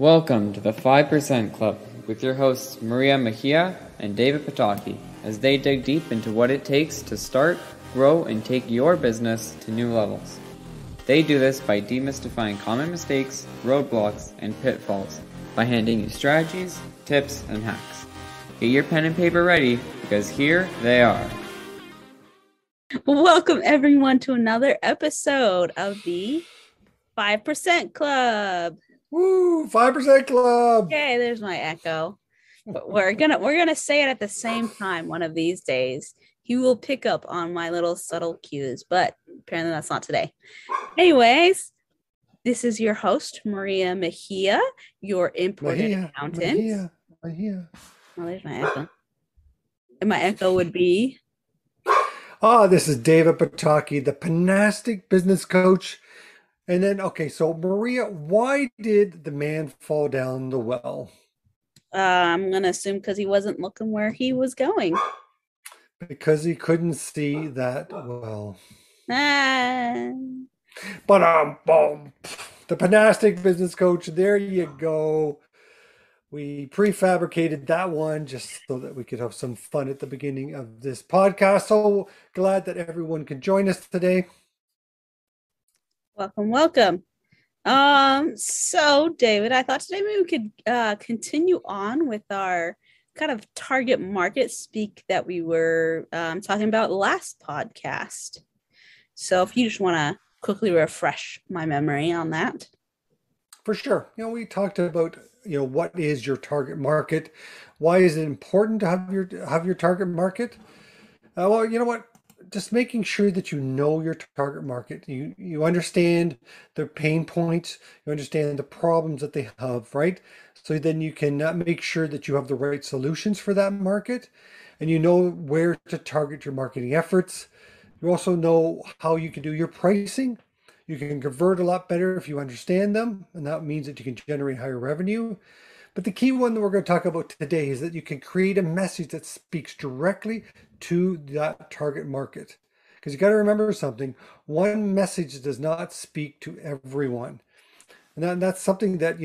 Welcome to the 5% Club with your hosts Maria Mejia and David Pataki as they dig deep into what it takes to start, grow, and take your business to new levels. They do this by demystifying common mistakes, roadblocks, and pitfalls by handing you strategies, tips, and hacks. Get your pen and paper ready because here they are. Welcome everyone to another episode of the 5% Club. Woo, 5% Club. Yay, there's my echo. But we're gonna say it at the same time one of these days. You will pick up on my little subtle cues, but apparently that's not today. Anyways, this is your host, Maria Mejia, your imported accountant. Mejia. Oh, there's my echo. And my echo would be... This is David Pataki, the Panastic business coach. And then, so Maria, why did the man fall down the well? I'm going to assume because he wasn't looking where he was going. Because he couldn't see that well. But the Panastic business coach, there you go. We prefabricated that one just so that we could have some fun at the beginning of this podcast. So glad that everyone can join us today. Welcome. So David, I thought today maybe we could continue on with our kind of target market speak that we were talking about last podcast. So if you just want to quickly refresh my memory on that. For sure. We talked about, what is your target market? Why is it important to have your target market? Well, you know what? Just making sure that you know your target market. You understand their pain points. You understand the problems that they have, right? So then you can make sure that you have the right solutions for that market, and you know where to target your marketing efforts. You also know how you can do your pricing. You can convert a lot better if you understand them, and that means that you can generate higher revenue. But the key one that we're going to talk about today is that you can create a message that speaks directly to that target market. Because you got to remember something, one message does not speak to everyone. And that's something that,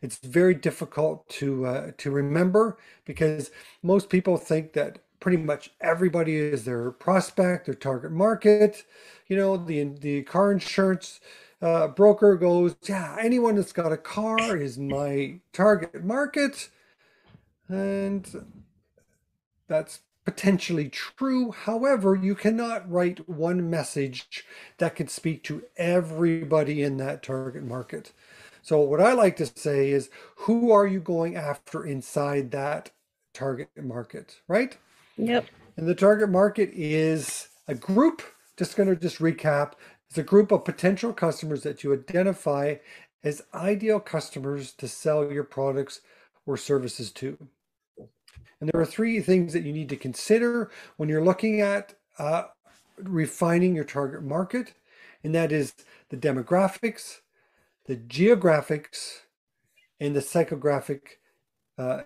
it's very difficult to remember, because most people think that pretty much everybody is their prospect, their target market. The car insurance broker goes, yeah, anyone that's got a car is my target market. And that's potentially true. However, you cannot write one message that can speak to everybody in that target market. So what I like to say is, who are you going after inside that target market, right? Yep. And the target market is a group, just recap, it's a group of potential customers that you identify as ideal customers to sell your products or services to. And there are three things that you need to consider when you're looking at refining your target market, and that is the demographics, the geographics, and the psychographic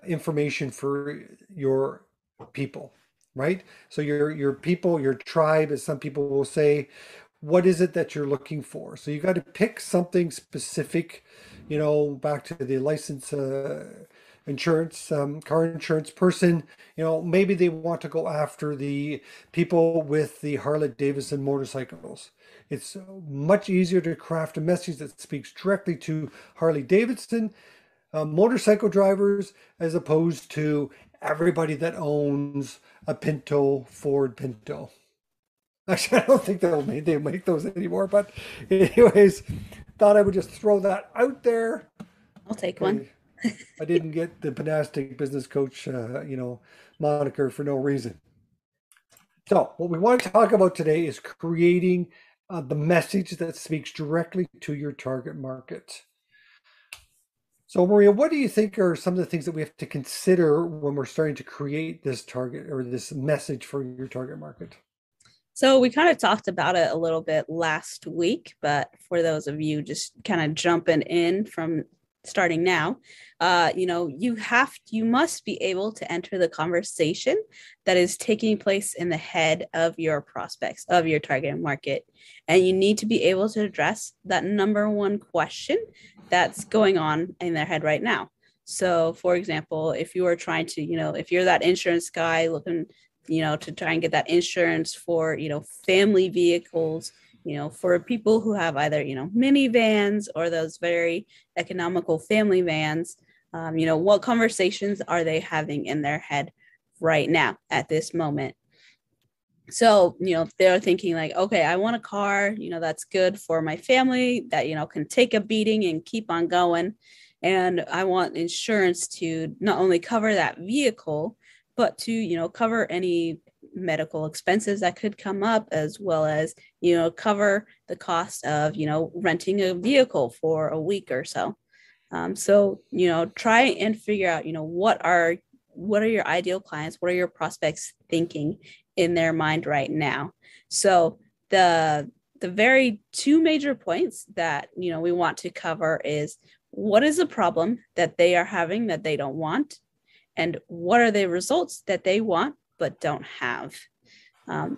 information for your people, right? So your people, your tribe, as some people will say, what is it that you're looking for? So you got to pick something specific, back to the license insurance, car insurance person. Maybe they want to go after the people with the Harley Davidson motorcycles. It's much easier to craft a message that speaks directly to Harley Davidson motorcycle drivers, as opposed to everybody that owns a Ford Pinto. Actually, I don't think they make those anymore. But anyways, thought I would just throw that out there. I'll take one. I didn't get the Panastic business coach, moniker for no reason. So what we want to talk about today is creating the message that speaks directly to your target market. So Maria, what do you think are some of the things that we have to consider when we're starting to create this target or this message for your target market? So we kind of talked about it a little bit last week, but for those of you just kind of jumping in from starting now, you must be able to enter the conversation that is taking place in the head of your prospects, of your target market. And you need to be able to address that number one question that's going on in their head right now. So, for example, if you are trying to, if you're that insurance guy looking, to try and get that insurance for, family vehicles, for people who have either, minivans or those very economical family vans, what conversations are they having in their head right now at this moment? So, they're thinking like, okay, I want a car, that's good for my family that, can take a beating and keep on going. And I want insurance to not only cover that vehicle, but to, cover any medical expenses that could come up, as well as, cover the cost of, renting a vehicle for a week or so. So, try and figure out, what are your ideal clients? What are your prospects thinking in their mind right now? So the very two major points that, we want to cover is, what is the problem that they are having that they don't want? And what are the results that they want but don't have?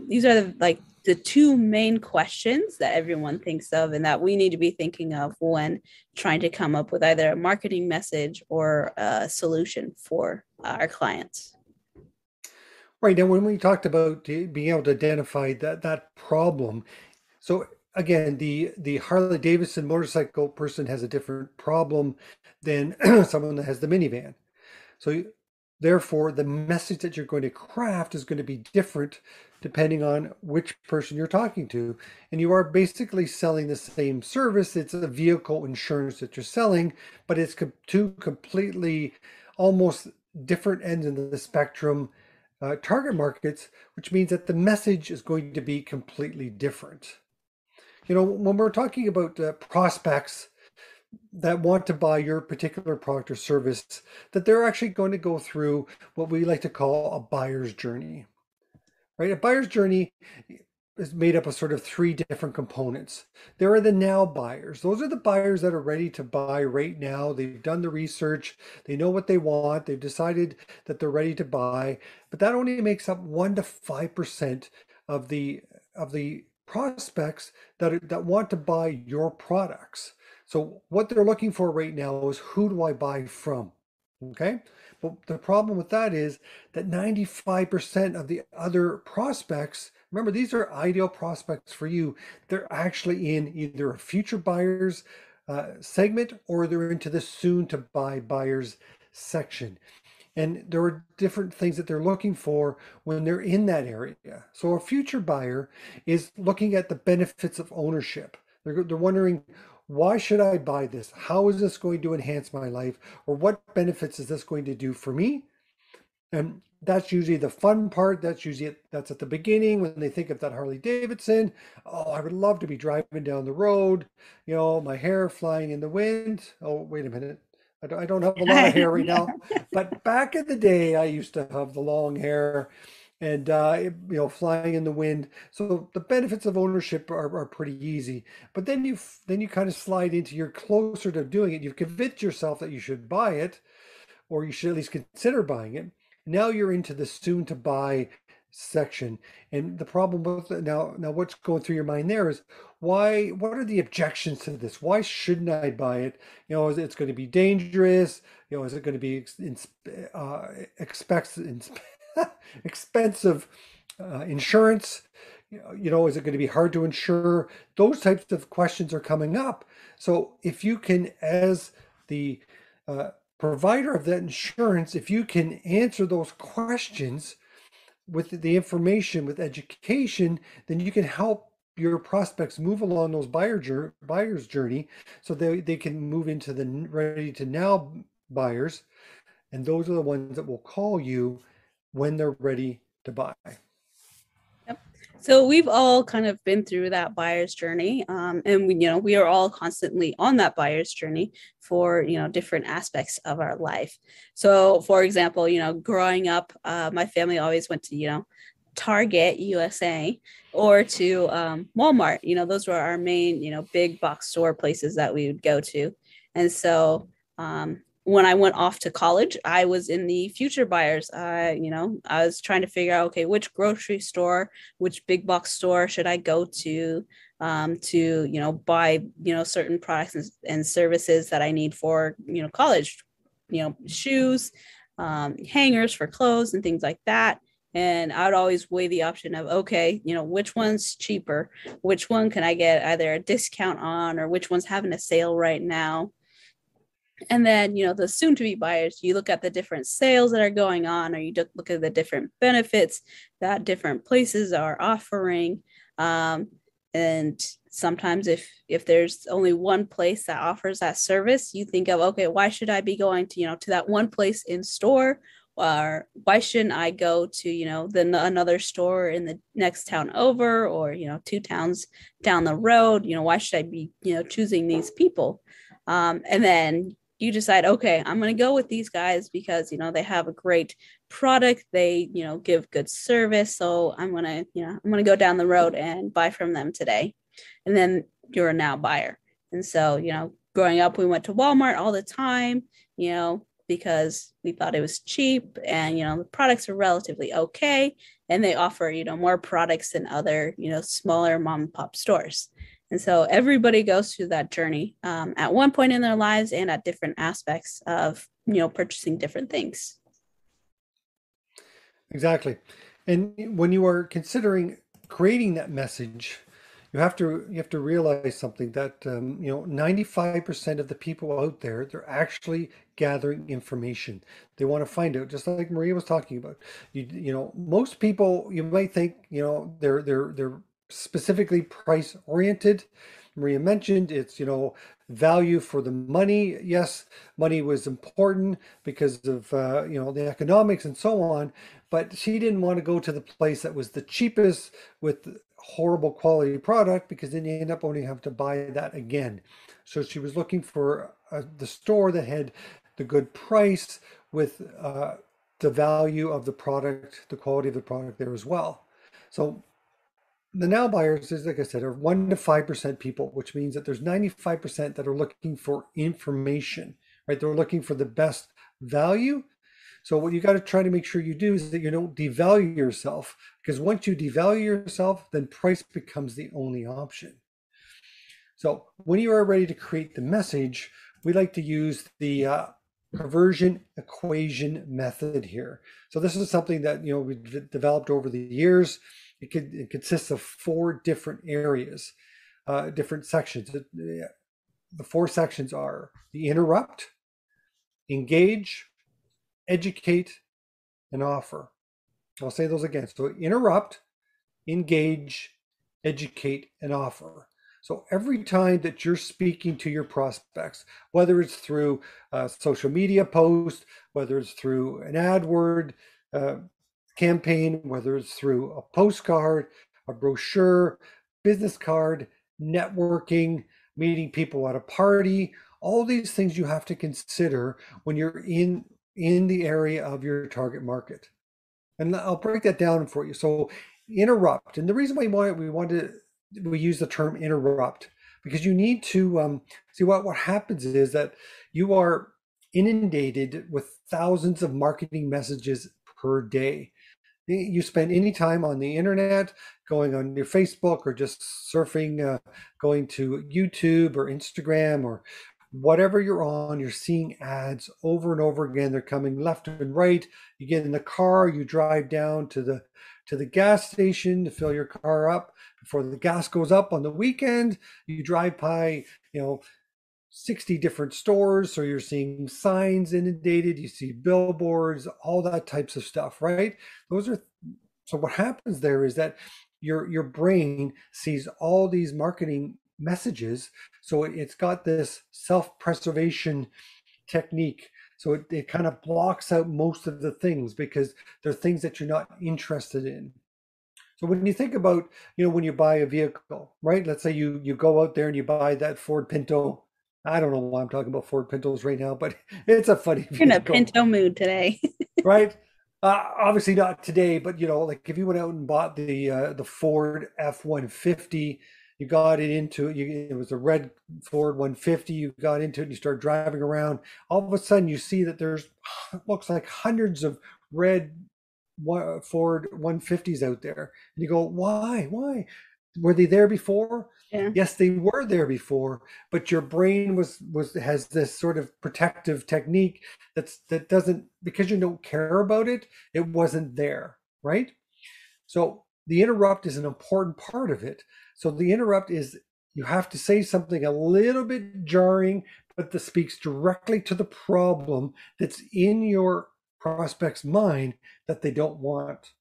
These are the two main questions that everyone thinks of and that we need to be thinking of when trying to come up with either a marketing message or a solution for our clients. Right. Now, when we talked about being able to identify that problem, so again, the Harley Davidson motorcycle person has a different problem than someone that has the minivan. So therefore, the message that you're going to craft is going to be different depending on which person you're talking to. And you are basically selling the same service. It's a vehicle insurance that you're selling, but it's two completely almost different ends of the spectrum target markets, which means that the message is going to be completely different. When we're talking about prospects that want to buy your particular product or service, that they're actually going to go through what we like to call a buyer's journey, right? A buyer's journey is made up of sort of three different components. There are the now buyers. Those are the buyers that are ready to buy right now. They've done the research. They know what they want. They've decided that they're ready to buy, but that only makes up 1 to 5% of the prospects that want to buy your products. So what they're looking for right now is, who do I buy from? Okay. But the problem with that is that 95% of the other prospects, remember, these are ideal prospects for you. They're actually in either a future buyers segment, or they're into the soon to buy buyers section. And there are different things that they're looking for when they're in that area. So a future buyer is looking at the benefits of ownership. They're wondering, why should I buy this? How is this going to enhance my life? Or what benefits is this going to do for me? And that's usually the fun part. That's at the beginning when they think of that Harley Davidson. Oh, I would love to be driving down the road, my hair flying in the wind. Oh, wait a minute. I don't have a lot of hair right now, but back in the day, I used to have the long hair and, flying in the wind. So the benefits of ownership are pretty easy, but then you kind of slide into, you're closer to doing it. You've convinced yourself that you should buy it, or you should at least consider buying it. Now you're into the soon to buy section. And the problem with now what's going through your mind there is, what are the objections to this? Why shouldn't I buy it? Is it's going to be dangerous? Is it going to be expensive insurance? Is it going to be hard to insure? Those types of questions are coming up. So if you can, as the provider of that insurance, if you can answer those questions with the information, with education, then you can help your prospects move along those buyer's journey, so they can move into the ready to now buyers. And those are the ones that will call you when they're ready to buy. Yep. So we've all kind of been through that buyer's journey, and we are all constantly on that buyer's journey for different aspects of our life. So, for example, growing up, my family always went to Target USA or to Walmart. Those were our main big box store places that we would go to, and so When I went off to college, I was in the future buyers. I was trying to figure out, okay, which grocery store, which big box store should I go to, buy, certain products and services that I need for, college, shoes, hangers for clothes and things like that. And I would always weigh the option of, okay, which one's cheaper? Which one can I get either a discount on, or which one's having a sale right now? And then, the soon to be buyers, you look at the different sales that are going on, or you look at the different benefits that different places are offering. And sometimes if there's only one place that offers that service, you think of, okay, why should I be going to that one place in store? Or why shouldn't I go to, another store in the next town over, or, 2 towns down the road? Why should I be, choosing these people? And then you decide, okay, I'm going to go with these guys because, they have a great product. They, give good service. So I'm going to go down the road and buy from them today. And then you're a now buyer. And so, growing up, we went to Walmart all the time, because we thought it was cheap, and, the products are relatively okay. And they offer, more products than other, smaller mom and pop stores. And so everybody goes through that journey at one point in their lives, and at different aspects of, purchasing different things. Exactly. And when you are considering creating that message, you have to realize something that 95% of the people out there, they're actually gathering information. They want to find out, just like Maria was talking about. Most people, you might think, they're specifically price oriented. Maria mentioned it's, value for the money. Yes, money was important because of, the economics and so on, but she didn't want to go to the place that was the cheapest with horrible quality product, because then you end up only having to buy that again. So she was looking for the store that had the good price with the value of the product, the quality of the product there as well. So the now buyers is, like I said, are 1 to 5% people, which means that there's 95% that are looking for information, right? They're looking for the best value. So what you got to try to make sure you do is that you don't devalue yourself, because once you devalue yourself, then price becomes the only option. So when you are ready to create the message, we like to use the conversion equation method here. So this is something that we've developed over the years. It consists of 4 different areas, different sections. The 4 sections are the interrupt, engage, educate, and offer. I'll say those again. So interrupt, engage, educate, and offer. So every time that you're speaking to your prospects, whether it's through a social media post, whether it's through an AdWord campaign, whether it's through a postcard, a brochure, business card, networking, meeting people at a party, all these things you have to consider when you're in the area of your target market. And I'll break that down for you. So interrupt. And the reason why we use the term interrupt, because you need to see what happens is that you are inundated with thousands of marketing messages per day. You spend any time on the internet, going on your Facebook, or just surfing, going to YouTube or Instagram or whatever you're on, you're seeing ads over and over again. They're coming left and right. You get in the car, you drive down to the gas station to fill your car up before the gas goes up on the weekend. You drive by, 60 different stores. So you're seeing signs inundated, you see billboards, all that types of stuff, right? So what happens there is that your brain sees all these marketing messages. So it's got this self-preservation technique. So it kind of blocks out most of the things because they're things that you're not interested in. So when you think about, when you buy a vehicle, right? Let's say you go out there and you buy that Ford Pinto. I don't know why I'm talking about Ford Pintos right now, but it's a funny vehicle. You're in a Pinto mood today. Right? Obviously not today, but like if you went out and bought the Ford F-150, You got it into it was a red Ford 150. You got into it and you start driving around. All of a sudden, you see that there's looks like hundreds of red Ford 150s out there, and you go, why? Why? Were they there before? Yeah. Yes, they were there before, but your brain has this sort of protective technique that doesn't, because you don't care about it, it wasn't there, right? So the interrupt is an important part of it. So the interrupt is, you have to say something a little bit jarring, but that speaks directly to the problem that's in your prospect's mind that they don't want.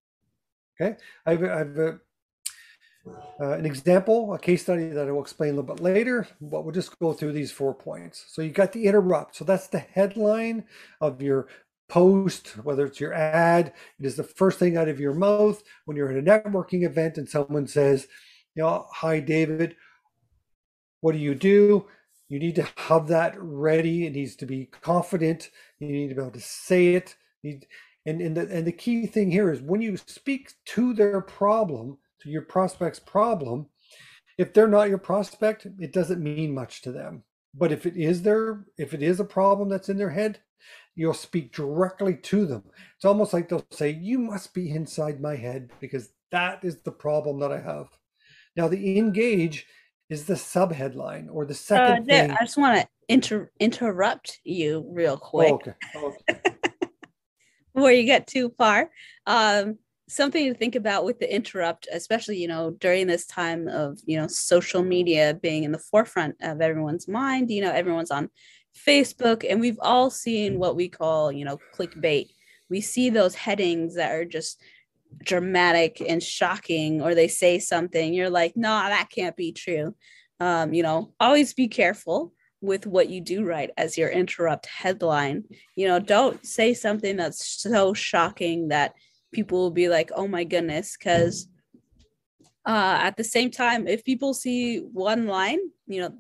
Okay, I've an example, a case study that I will explain a little bit later, but we'll just go through these 4 points. So you got the interrupt. So that's the headline of your post, whether it's your ad. It is the first thing out of your mouth when you're at a networking event and someone says, hi, David, what do? You need to have that ready. It needs to be confident. You need to be able to say it. And the key thing here is when you speak to their problem, to your prospect's problem, if they're not your prospect, it doesn't mean much to them. But if it is a problem that's in their head, you'll speak directly to them. It's almost like they'll say, you must be inside my head because that is the problem that I have. Now, the engage is the subheadline or the second thing. I just want to interrupt you real quick. Oh, okay. Before you get too far. Something to think about with the interrupt, especially, during this time of, social media being in the forefront of everyone's mind, everyone's on Facebook, and we've all seen what we call, clickbait. We see those headings that are just dramatic and shocking, or they say something, you're like, no, that can't be true. Always be careful with what you do write as your interrupt headline. Don't say something that's so shocking that people will be like, oh my goodness, because at the same time, if people see one line,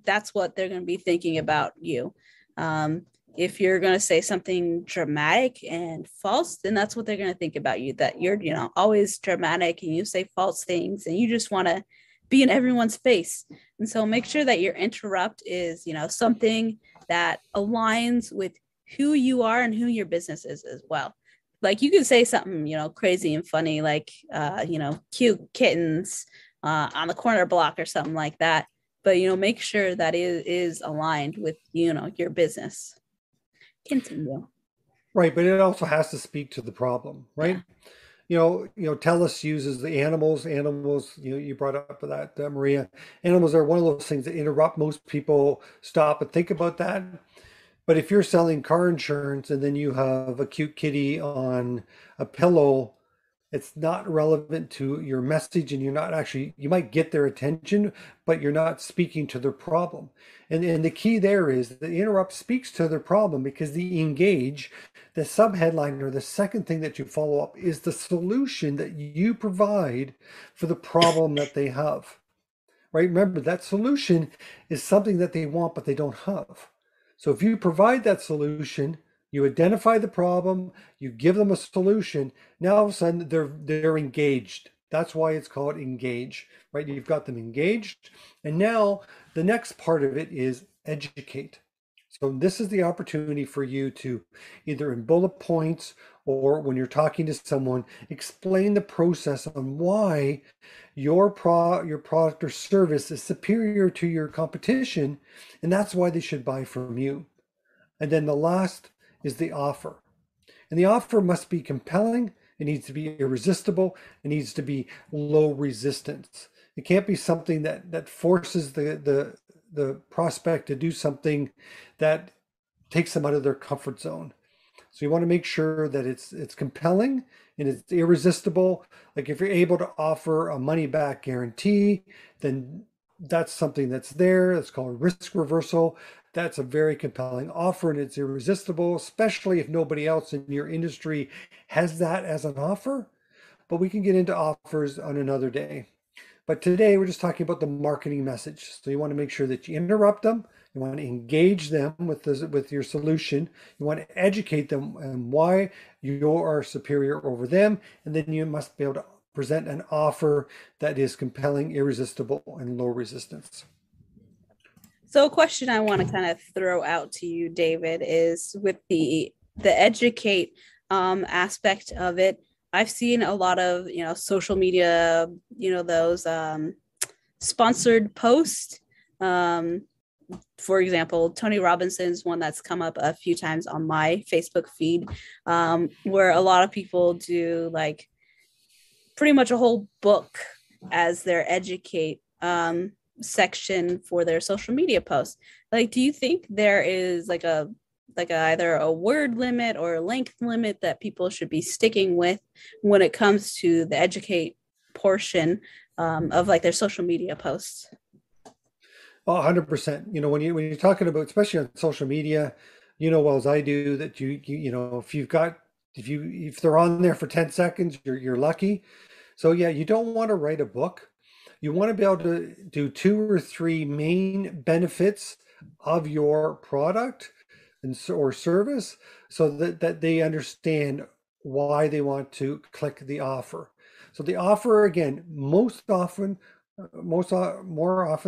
that's what they're going to be thinking about you. If you're going to say something dramatic and false, then that's what they're going to think about you, that you're, always dramatic and you say false things and you just want to be in everyone's face. And so make sure that your interrupt is, something that aligns with who you are and who your business is as well. Like you can say something, crazy and funny, like, cute kittens on the corner block or something like that. But, make sure that it is aligned with, your business. Continue. Right. But it also has to speak to the problem, right? Yeah. TELUS uses the animals, you brought up that, Maria. Animals are one of those things that interrupt. Most people stop and think about that. But if you're selling car insurance and then you have a cute kitty on a pillow, it's not relevant to your message, and you might get their attention, but you're not speaking to their problem. And the key there is that the interrupt speaks to their problem, because the engage, the subheadline or the second thing that you follow up, is the solution that you provide for the problem that they have. Right? Remember, that solution is something that they want, but they don't have. So if you provide that solution, you identify the problem, you give them a solution, now all of a sudden they're engaged. That's why it's called engage, right? You've got them engaged. And now the next part of it is educate. So this is the opportunity for you to, either in bullet points or when you're talking to someone, explain the process on why your product or service is superior to your competition, and that's why they should buy from you. And then the last is the offer. And the offer must be compelling. It needs to be irresistible. It needs to be low resistance. It can't be something that forces the prospect to do something that takes them out of their comfort zone. So you want to make sure that it's compelling and it's irresistible. Like if you're able to offer a money back guarantee, then that's something that's there. It's called risk reversal. That's a very compelling offer, and it's irresistible, especially if nobody else in your industry has that as an offer. But we can get into offers on another day. But today we're just talking about the marketing message. So you want to make sure that you interrupt them. You want to engage them with your solution. You want to educate them on why you are superior over them. And then you must be able to present an offer that is compelling, irresistible, and low resistance. So a question I want to kind of throw out to you, David, is with the educate aspect of it. I've seen a lot of, social media, those sponsored posts. For example, Tony Robinson's one that's come up a few times on my Facebook feed, where a lot of people do like pretty much a whole book as their educate section for their social media posts. Like, do you think there is like either a word limit or a length limit that people should be sticking with when it comes to the educate portion of like their social media posts? Oh, 100%. When you're talking about, especially on social media, well as I do, that if they're on there for 10 seconds, you're lucky. So yeah, you don't want to write a book. You want to be able to do 2 or 3 main benefits of your product or service, so that they understand why they want to click the offer. So the offer, again, more often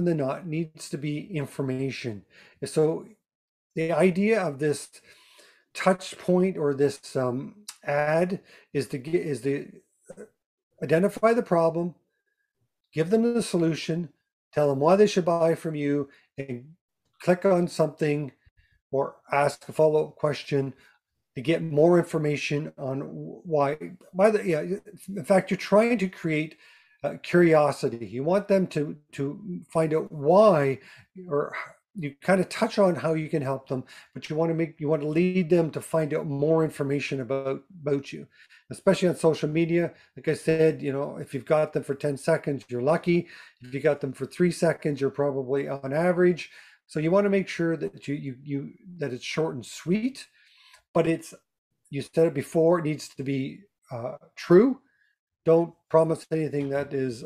than not, needs to be information. So the idea of this touch point or this ad is to identify the problem, give them the solution, tell them why they should buy from you, and click on something or ask a follow-up question to get more information on why. In fact, you're trying to create curiosity. You want them to find out why, or you kind of touch on how you can help them, but you want to lead them to find out more information about you, especially on social media. Like I said, if you've got them for 10 seconds, you're lucky. If you got them for 3 seconds, you're probably on average. So you want to make sure that that it's short and sweet, but you said it before, it needs to be true. Don't promise anything that is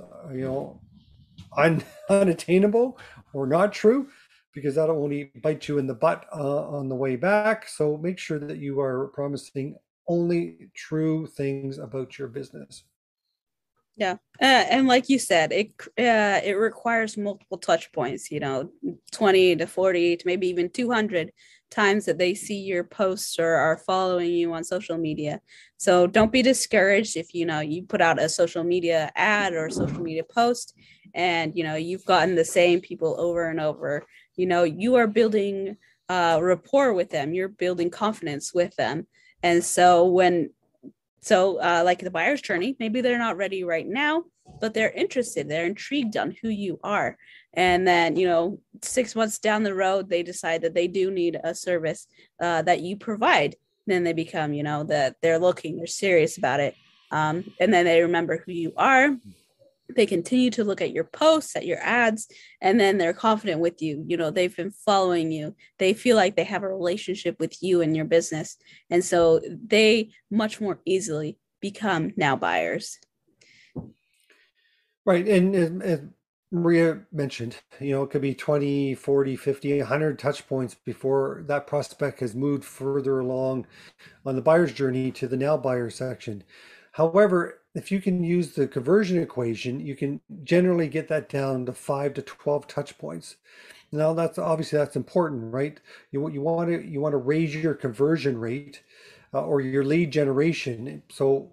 unattainable or not true, because that'll only bite you in the butt on the way back. So make sure that you are promising only true things about your business. Yeah. And like you said, it requires multiple touch points, 20 to 40 to maybe even 200 times that they see your posts or are following you on social media. So don't be discouraged if, you put out a social media ad or a social media post and, you've gotten the same people over and over. You are building rapport with them. You're building confidence with them. And so like the buyer's journey, maybe they're not ready right now, but they're interested, they're intrigued on who you are. And then, 6 months down the road, they decide that they do need a service that you provide. Then they become, that they're serious about it. And then they remember who you are. They continue to look at your posts, at your ads, and then they're confident with you. They've been following you. They feel like they have a relationship with you and your business. And so they much more easily become now buyers. Right. And as Maria mentioned, it could be 20, 40, 50, 100 touch points before that prospect has moved further along on the buyer's journey to the now buyer section. However, if you can use the conversion equation, you can generally get that down to 5 to 12 touch points. Now, that's important, right? You want to raise your conversion rate or your lead generation. So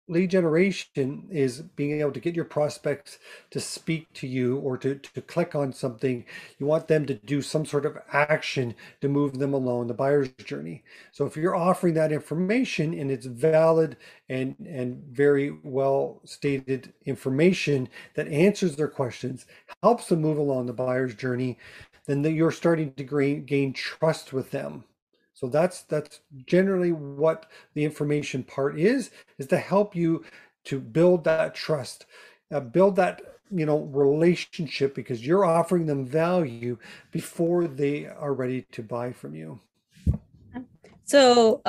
lead generation is being able to get your prospects to speak to you or to click on something. You want them to do some sort of action to move them along the buyer's journey. So if you're offering that information and it's valid and very well stated information that answers their questions, helps them move along the buyer's journey, then you're starting to gain trust with them. So that's generally what the information part is to help you to build that trust, build that relationship, because you're offering them value before they are ready to buy from you. So,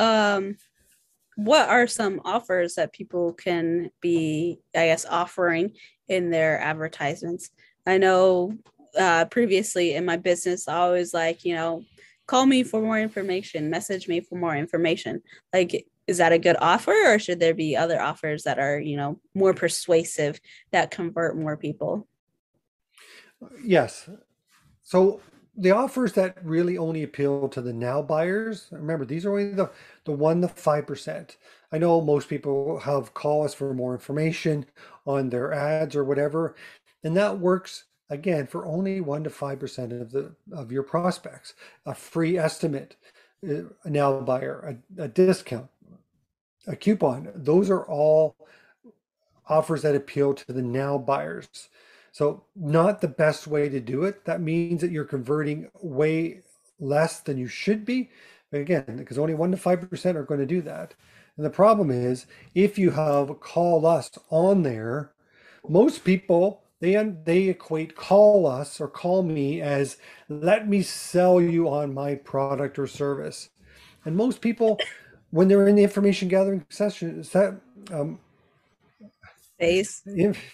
what are some offers that people can be, I guess, offering in their advertisements? I know previously in my business, I always call me for more information, message me for more information. Like, is that a good offer, or should there be other offers that are, more persuasive that convert more people? Yes. So the offers that really only appeal to the now buyers, remember, these are only the 1 to 5%. I know most people have call us for more information on their ads or whatever, and that works again for only 1 to 5% of your prospects. A free estimate, a now buyer, a discount, a coupon. Those are all offers that appeal to the now buyers. So not the best way to do it. That means that you're converting way less than you should be. But again, because only 1 to 5% are going to do that. And the problem is if you have call us on there, most people they equate call us or call me as let me sell you on my product or service. And most people, when they're in the information gathering session, Phase.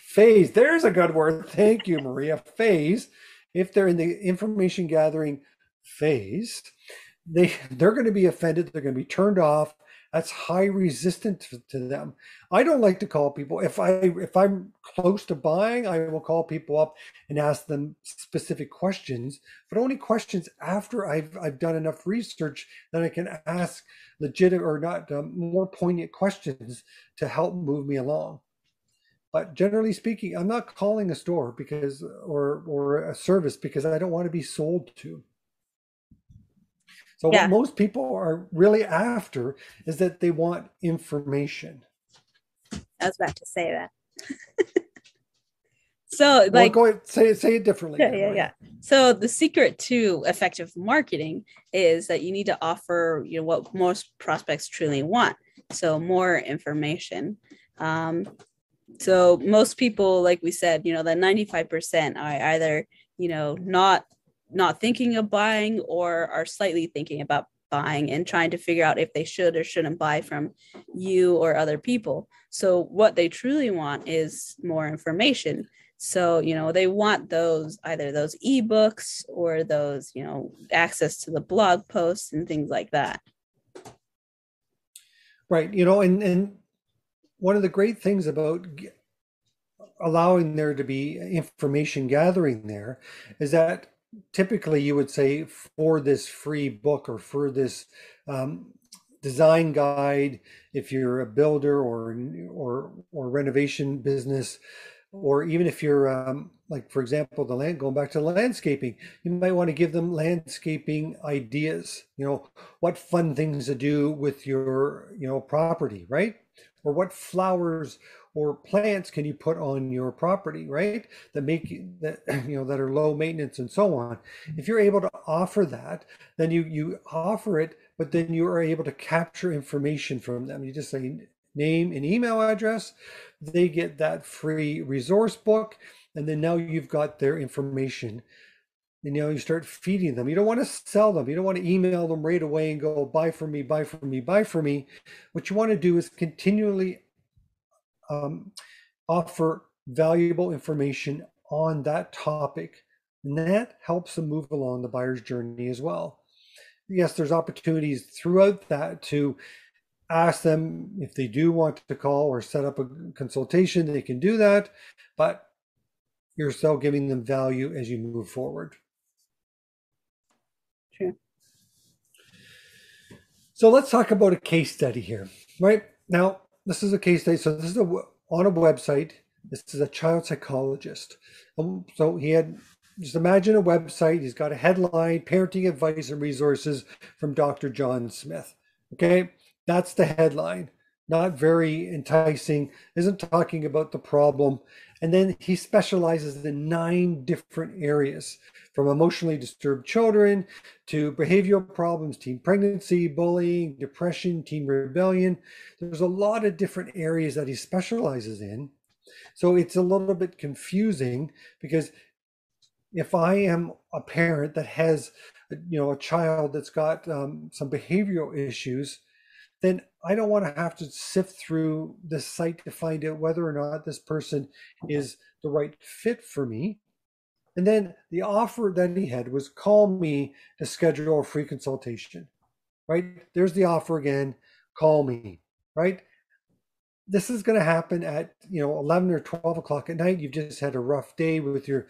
phase, there's a good word. Thank you, Maria. Phase. If they're in the information gathering phase, they're going to be offended. They're going to be turned off. That's high resistance to them. I don't like to call people. If I'm close to buying, I will call people up and ask them specific questions, but only questions after I've done enough research that I can ask legitimate or not more poignant questions to help move me along. But generally speaking, I'm not calling a store because or a service because I don't want to be sold to. So what Yeah. most people are really after is that they want information. I was about to say that. So Well, go ahead, say it differently. Yeah. So the secret to effective marketing is that you need to offer, what most prospects truly want. So more information. So most people, like we said, that 95% are either, not thinking of buying or are slightly thinking about buying and trying to figure out if they should or shouldn't buy from you or other people. So what they truly want is more information. So, they want either those ebooks or those, access to the blog posts and things like that. Right. And one of the great things about allowing there to be information gathering there is that typically you would say for this free book or for this design guide, if you're a builder or renovation business, or even if you're like, for example, going back to the landscaping, you might want to give them landscaping ideas, what fun things to do with your, property, right? Or what flowers or plants can you put on your property, right? That that are low maintenance and so on. If you're able to offer that, then you offer it, but then you are able to capture information from them. You just say name and email address, they get that free resource book, and then now you've got their information. And you start feeding them. You don't want to sell them. You don't want to email them right away and go, buy from me, buy from me, buy from me. What you want to do is continually offer valuable information on that topic. And that helps them move along the buyer's journey as well. Yes, there's opportunities throughout that to ask them if they do want to call or set up a consultation, they can do that, but you're still giving them value as you move forward. True. So let's talk about a case study here, right? Now, this is a case study. So this is on a website. This is a child psychologist. So he had, just imagine a website. He's got a headline, parenting advice and resources from Dr. John Smith. Okay. That's the headline. Not very enticing, isn't talking about the problem. And then he specializes in 9 different areas, from emotionally disturbed children to behavioral problems, teen pregnancy, bullying, depression, teen rebellion. There's a lot of different areas that he specializes in. So it's a little bit confusing, because if I am a parent that has, a child that's got some behavioral issues, then I don't want to have to sift through the site to find out whether or not this person is the right fit for me. And then the offer that he had was call me to schedule a free consultation, right? There's the offer again. call me, right? This is going to happen at 11 or 12 o'clock at night. You've just had a rough day with your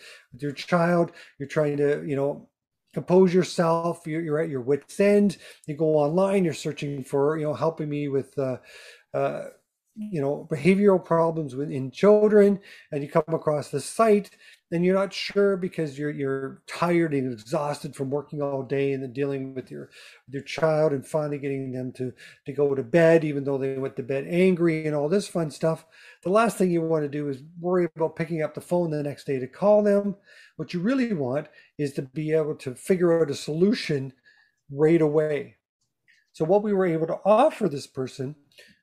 child. You're trying to compose yourself. You're at your wit's end. You go online. You're searching for helping me with behavioral problems within children, and you come across this site, and you're not sure because you're tired and exhausted from working all day and then dealing with your child and finally getting them to go to bed, even though they went to bed angry and all this fun stuff. The last thing you want to do is worry about picking up the phone the next day to call them. What you really want is to be able to figure out a solution right away. So what we were able to offer this person,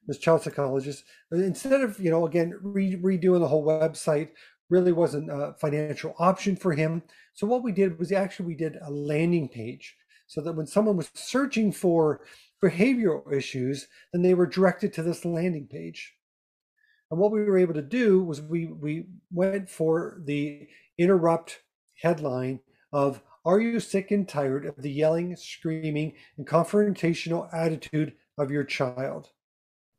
this child psychologist, instead of again redoing the whole website, really wasn't a financial option for him. So what we did was we did a landing page, so that when someone was searching for behavioral issues, then they were directed to this landing page. And what we were able to do was we went for the interrupt headline of, "Are you sick and tired of the yelling, screaming, and confrontational attitude of your child?"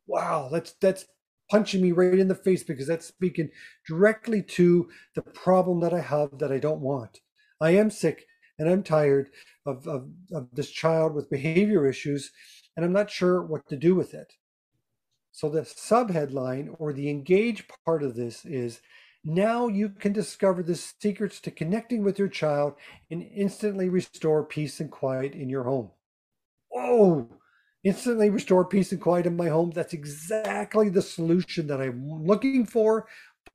Wow, that's punching me right in the face, because that's speaking directly to the problem that I have that I don't want. I am sick and I'm tired of this child with behavior issues, and I'm not sure what to do with it. So the subheadline, or the engage part of this, is, now you can discover the secrets to connecting with your child and instantly restore peace and quiet in your home. Oh, instantly restore peace and quiet in my home. That's exactly the solution that I'm looking for,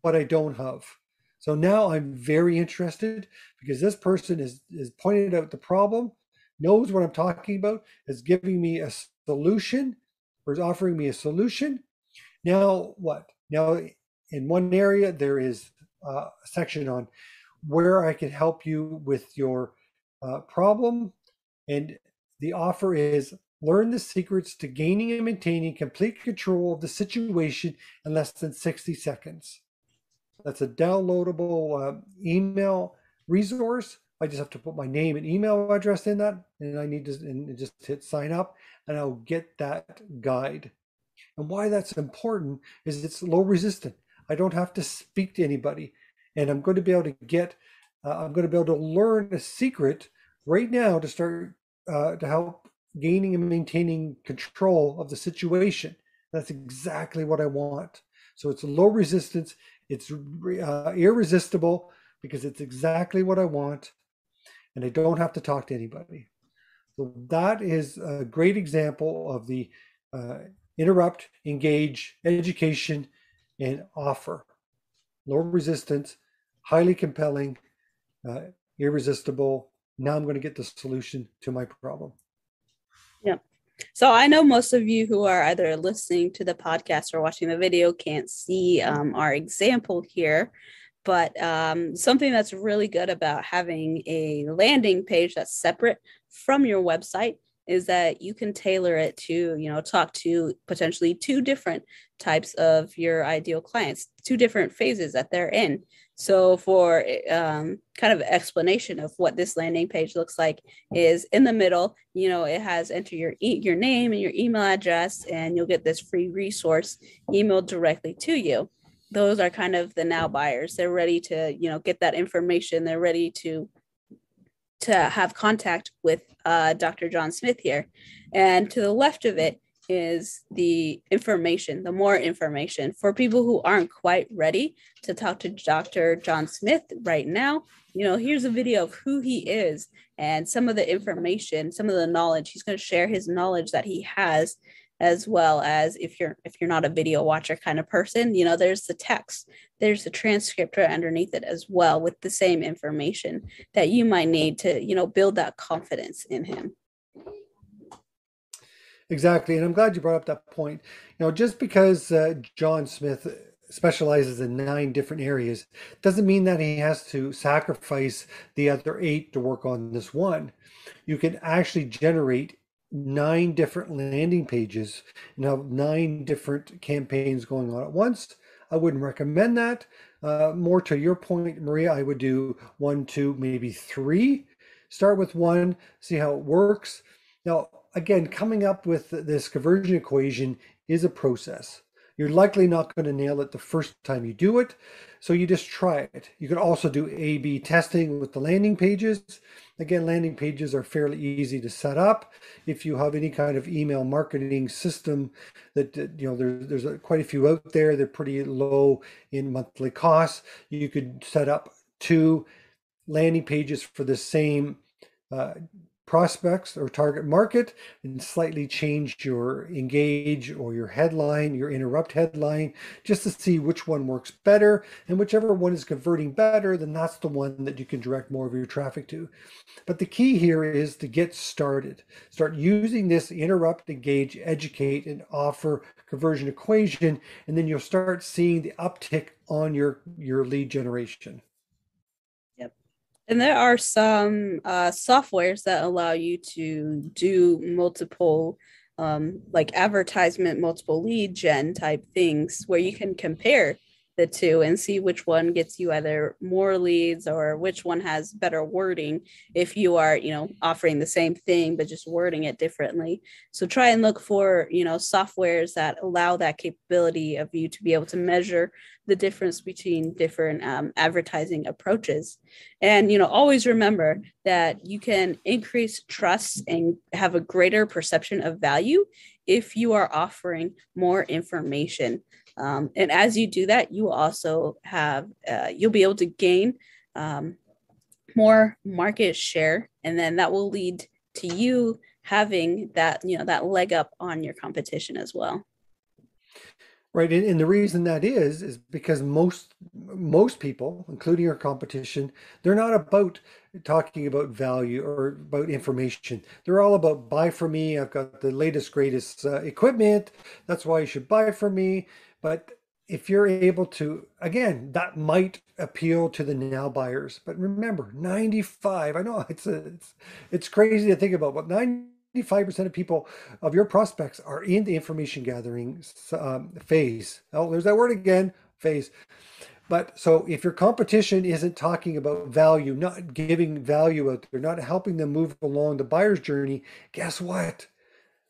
but I don't have. So now I'm very interested, because this person is pointed out the problem, knows what I'm talking about, is giving me a solution, or is offering me a solution. Now what? Now in one area, there is a section on where I can help you with your problem. And the offer is, learn the secrets to gaining and maintaining complete control of the situation in less than 60 seconds. That's a downloadable email resource. I just have to put my name and email address in that, and I need to just hit sign up, and I'll get that guide. And why that's important is it's low resistant. I don't have to speak to anybody, and I'm going to be able to learn a secret right now to start to help gaining and maintaining control of the situation. That's exactly what I want. So it's low resistance. It's irresistible, because it's exactly what I want, and I don't have to talk to anybody. So that is a great example of the interrupt, engage, education, and offer. Low resistance, highly compelling, irresistible. Now I'm going to get the solution to my problem. Yeah. So I know most of you who are either listening to the podcast or watching the video can't see our example here, but something that's really good about having a landing page that's separate from your website is that you can tailor it to, talk to potentially two different types of your ideal clients, two different phases that they're in. So for kind of explanation of what this landing page looks like, is in the middle, it has enter your name and your email address, and you'll get this free resource emailed directly to you. Those are kind of the now buyers. They're ready to, get that information. They're ready to have contact with Dr. John Smith here. And to the left of it is the information, the more information for people who aren't quite ready to talk to Dr. John Smith right now. Here's a video of who he is and some of the information, some of the knowledge. He's going to share his knowledge that he has, as well as, if you're not a video watcher kind of person, there's the text, there's the transcript right underneath it as well, with the same information that you might need to, build that confidence in him. Exactly. And I'm glad you brought up that point. Just because John Smith specializes in 9 different areas doesn't mean that he has to sacrifice the other 8 to work on this one. You can actually generate 9 different landing pages and have 9 different campaigns going on at once. I wouldn't recommend that. More to your point, Maria, I would do 1, 2, maybe 3. Start with 1, see how it works. Now, again, coming up with this conversion equation is a process. You're likely not going to nail it the first time you do it, so you just try it. You can also do A/B testing with the landing pages. Again, landing pages are fairly easy to set up. If you have any kind of email marketing system that, there's quite a few out there. They're pretty low in monthly costs. You could set up 2 landing pages for the same uh, prospects or target market and slightly change your engage or your headline, your interrupt headline, just to see which one works better. And whichever one is converting better, then that's the one that you can direct more of your traffic to. But the key here is to get started. Start using this interrupt, engage, educate, and offer conversion equation, and then you'll start seeing the uptick on your lead generation. And there are some softwares that allow you to do multiple, like advertisement, multiple lead gen type things where you can compare the two and see which one gets you either more leads or which one has better wording if you are, offering the same thing but just wording it differently. So try and look for, softwares that allow that capability of you to be able to measure the difference between different advertising approaches. And, always remember that you can increase trust and have a greater perception of value if you are offering more information. And as you do that, you also have, you'll be able to gain more market share. And then that will lead to you having that, that leg up on your competition as well. Right, and the reason that is because most people, including our competition, they're not about talking about value or about information. They're all about buy from me. I've got the latest, greatest equipment. That's why you should buy from me. But if you're able to, again, that might appeal to the now buyers. But remember, 95. I know it's crazy to think about, but 95% of people of your prospects are in the information gathering phase. Oh, there's that word again, phase. But so if your competition isn't talking about value, not giving value out there, not helping them move along the buyer's journey, guess what?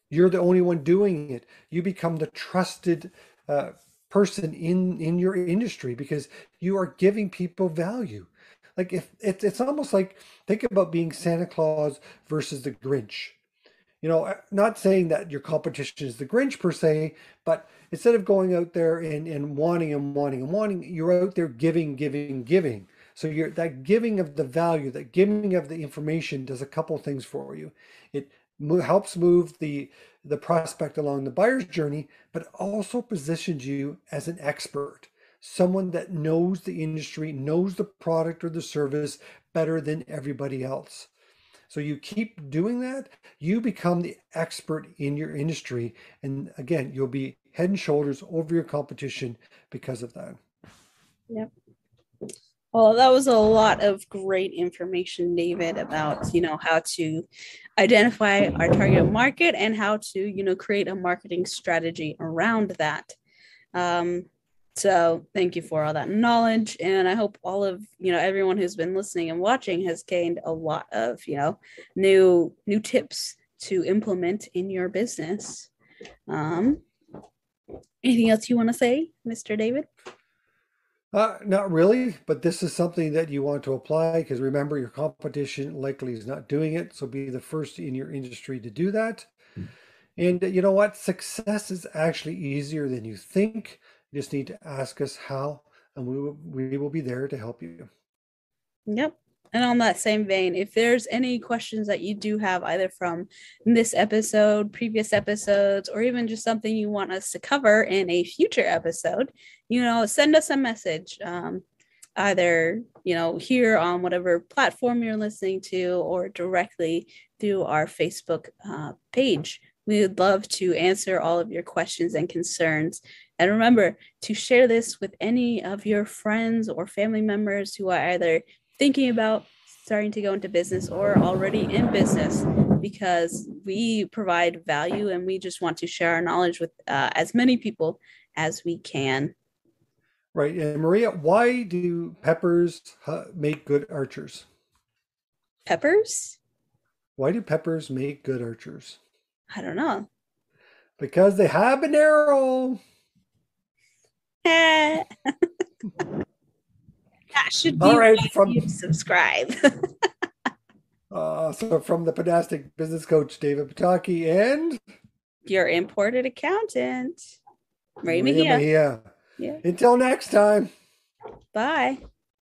You're the only one doing it. You become the trusted person in your industry because you are giving people value. Like if it's almost like think about being Santa Claus versus the Grinch. Not saying that your competition is the Grinch per se, but instead of going out there and wanting and wanting and wanting, you're out there giving, giving, giving. So that giving of the value, that giving of the information does a couple of things for you. It helps move the prospect along the buyer's journey, but also positions you as an expert, someone that knows the industry, knows the product or the service better than everybody else. So you keep doing that, you become the expert in your industry. And again, you'll be head and shoulders over your competition because of that. Yep. Well, that was a lot of great information, David, about, how to identify our target market and how to, create a marketing strategy around that. So thank you for all that knowledge. And I hope all of, everyone who's been listening and watching has gained a lot of, new tips to implement in your business. Anything else you want to say, Mr. David? Not really, but this is something that you want to apply because remember, your competition likely is not doing it. So be the first in your industry to do that. And you know what? Success is actually easier than you think. You just need to ask us how, and we will be there to help you. Yep. And on that same vein, if there's any questions that you do have, either from this episode, previous episodes, or even just something you want us to cover in a future episode, send us a message. Either, here on whatever platform you're listening to or directly through our Facebook page. We would love to answer all of your questions and concerns. And remember to share this with any of your friends or family members who are either thinking about starting to go into business or already in business, because we provide value and we just want to share our knowledge with as many people as we can. Right. And Maria, why do peppers make good archers? Peppers? Why do peppers make good archers? I don't know. Because they have an arrow. That should be All right, why you subscribe. So from the Pedastic Business Coach, David Pataki, and Your imported accountant, Maria Maria Mejia. Mejia. Yeah. Until next time. Bye.